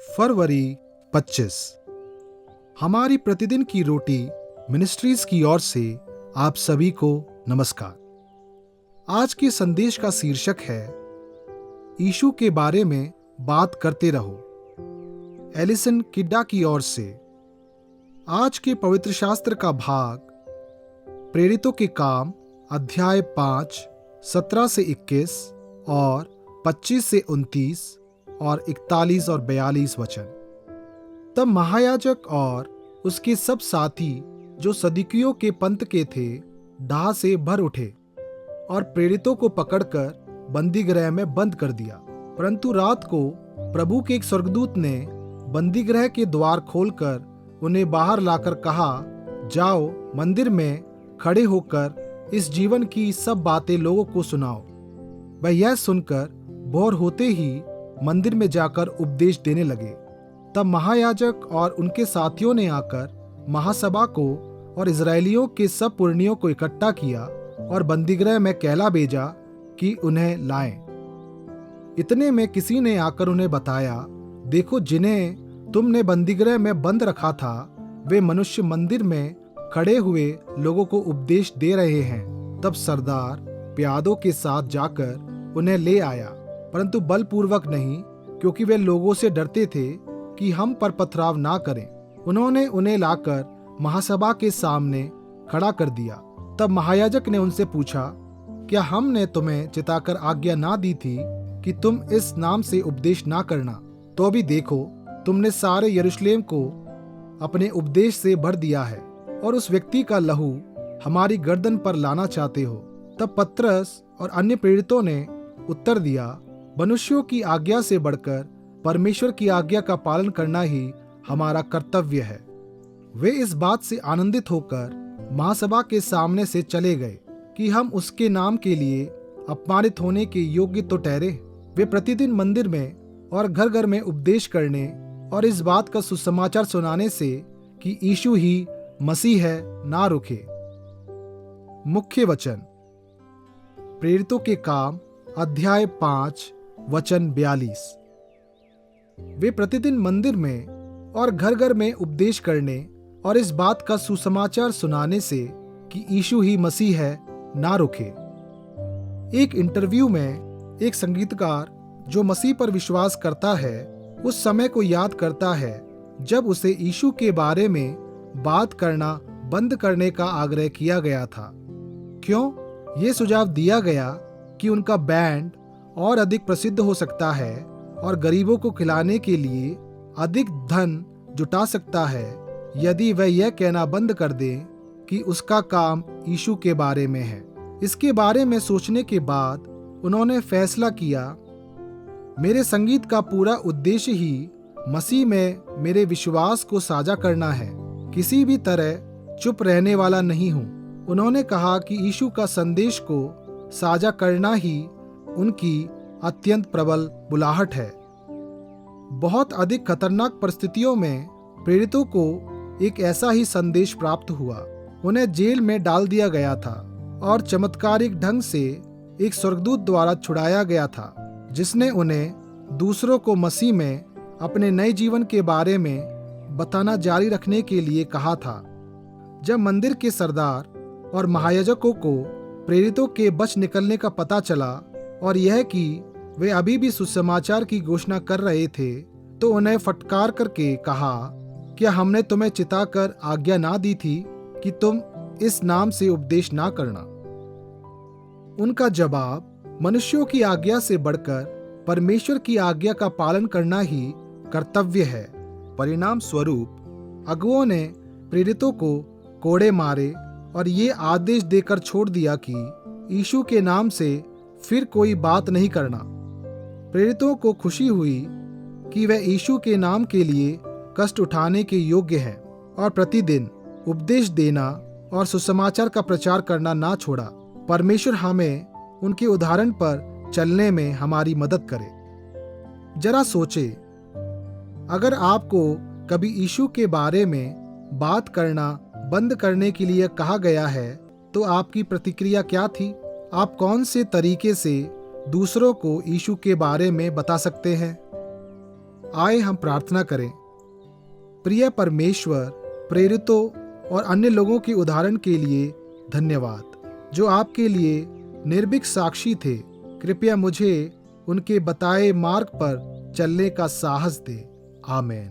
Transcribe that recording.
फरवरी 25। हमारी प्रतिदिन की रोटी मिनिस्ट्रीज की ओर से आप सभी को नमस्कार। आज के संदेश का शीर्षक है यीशु के बारे में बात करते रहो। एलिसन किड्डा की ओर से। आज के पवित्र शास्त्र का भाग प्रेरितों के काम अध्याय 5 17 से 21 और 25 से 29 और 41 और 42 वचन। तब महायाजक और उसके सब साथी जो सदुकियों के पंथ के थे डाह से भर उठे और प्रेरितों को पकड़कर बंदीगृह में बंद कर दिया। परंतु रात को प्रभु के एक स्वर्गदूत ने बंदीगृह के द्वार खोलकर उन्हें बाहर लाकर कहा, जाओ मंदिर में खड़े होकर इस जीवन की सब बातें लोगों को सुनाओ। वह यह सुनकर भोर होते ही मंदिर में जाकर उपदेश देने लगे। तब महायाजक और उनके साथियों ने आकर महासभा को और इजरायलियों के सब पुरनियों को इकट्ठा किया और बंदीगृह में कहला भेजा कि उन्हें लाएं। इतने में किसी ने आकर उन्हें बताया, देखो जिन्हें तुमने बंदीगृह में बंद रखा था वे मनुष्य मंदिर में खड़े हुए लोगों को उपदेश दे रहे हैं। तब सरदार प्यादों के साथ जाकर उन्हें ले आया, परंतु बलपूर्वक नहीं, क्योंकि वे लोगों से डरते थे कि हम पर पथराव ना करें। उन्होंने उन्हें लाकर महासभा के सामने खड़ा कर दिया। तब महायाजक ने उनसे पूछा, क्या हमने तुम्हें चिताकर आज्ञा ना दी थी कि तुम इस नाम से उपदेश ना करना? तो भी देखो, तुमने सारे यरूशलेम को अपने उपदेश से भर दिया है और उस व्यक्ति का लहू हमारी गर्दन पर लाना चाहते हो। तब पतरस और अन्य प्रेरितों ने उत्तर दिया, मनुष्यों की आज्ञा से बढ़कर परमेश्वर की आज्ञा का पालन करना ही हमारा कर्तव्य है। वे इस बात से आनंदित होकर महासभा के सामने से चले गए कि हम उसके नाम के लिए अपमानित होने के योग्य तो ठहरे। वे प्रतिदिन मंदिर में और घर घर में उपदेश करने और इस बात का सुसमाचार सुनाने से कि यीशु ही मसीह है ना रुके। मुख्य वचन प्रेरितों के काम अध्याय 5 वचन 42। वे प्रतिदिन मंदिर में और घर घर में उपदेश करने और इस बात का सुसमाचार सुनाने से कि यीशु ही मसीह है ना रुके। एक इंटरव्यू में एक संगीतकार जो मसीह पर विश्वास करता है उस समय को याद करता है जब उसे यीशु के बारे में बात करना बंद करने का आग्रह किया गया था। क्यों? ये सुझाव दिया गया कि उनका बैंड और अधिक प्रसिद्ध हो सकता है और गरीबों को खिलाने के लिए अधिक धन जुटा सकता है यदि वह यह कहना बंद कर दे कि उसका काम यीशु के बारे में है। इसके बारे में सोचने के बाद उन्होंने फैसला किया, मेरे संगीत का पूरा उद्देश्य ही मसीह में मेरे विश्वास को साझा करना है, किसी भी तरह चुप रहने वाला नहीं हूँ। उन्होंने कहा कि यीशु का संदेश को साझा करना ही उनकी अत्यंत प्रबल बुलाहट है। बहुत अधिक खतरनाक परिस्थितियों में प्रेरितों को एक ऐसा ही संदेश प्राप्त हुआ। उन्हें जेल में डाल दिया गया था और चमत्कारिक ढंग से एक स्वर्गदूत द्वारा छुड़ाया गया था, जिसने उन्हें दूसरों को मसीह में अपने नए जीवन के बारे में बताना जारी रखने के लिए कहा था। जब मंदिर के सरदार और महायाजकों को प्रेरितों के बच निकलने का पता चला और यह कि वे अभी भी सुसमाचार की घोषणा कर रहे थे, तो उन्हें फटकार करके कहा, क्या हमने तुम्हें चिताकर आज्ञा ना दी थी कि तुम इस नाम से उपदेश ना करना? उनका जवाब, मनुष्यों की आज्ञा से बढ़कर परमेश्वर की आज्ञा का पालन करना ही कर्तव्य है। परिणाम स्वरूप अगुओं ने प्रेरितों को कोड़े मारे और ये आदेश देकर छोड़ दिया कि यीशु के नाम से फिर कोई बात नहीं करना। प्रेरितों को खुशी हुई कि वे यीशु के नाम के लिए कष्ट उठाने के योग्य हैं और प्रतिदिन उपदेश देना और सुसमाचार का प्रचार करना ना छोड़ा। परमेश्वर हमें उनके उदाहरण पर चलने में हमारी मदद करे। जरा सोचे, अगर आपको कभी यीशु के बारे में बात करना बंद करने के लिए कहा गया है तो आपकी प्रतिक्रिया क्या थी? आप कौन से तरीके से दूसरों को यीशु के बारे में बता सकते हैं? आए हम प्रार्थना करें। प्रिय परमेश्वर, प्रेरितों और अन्य लोगों के उदाहरण के लिए धन्यवाद, जो आपके लिए निर्भीक साक्षी थे। कृपया मुझे उनके बताए मार्ग पर चलने का साहस दे। आमीन।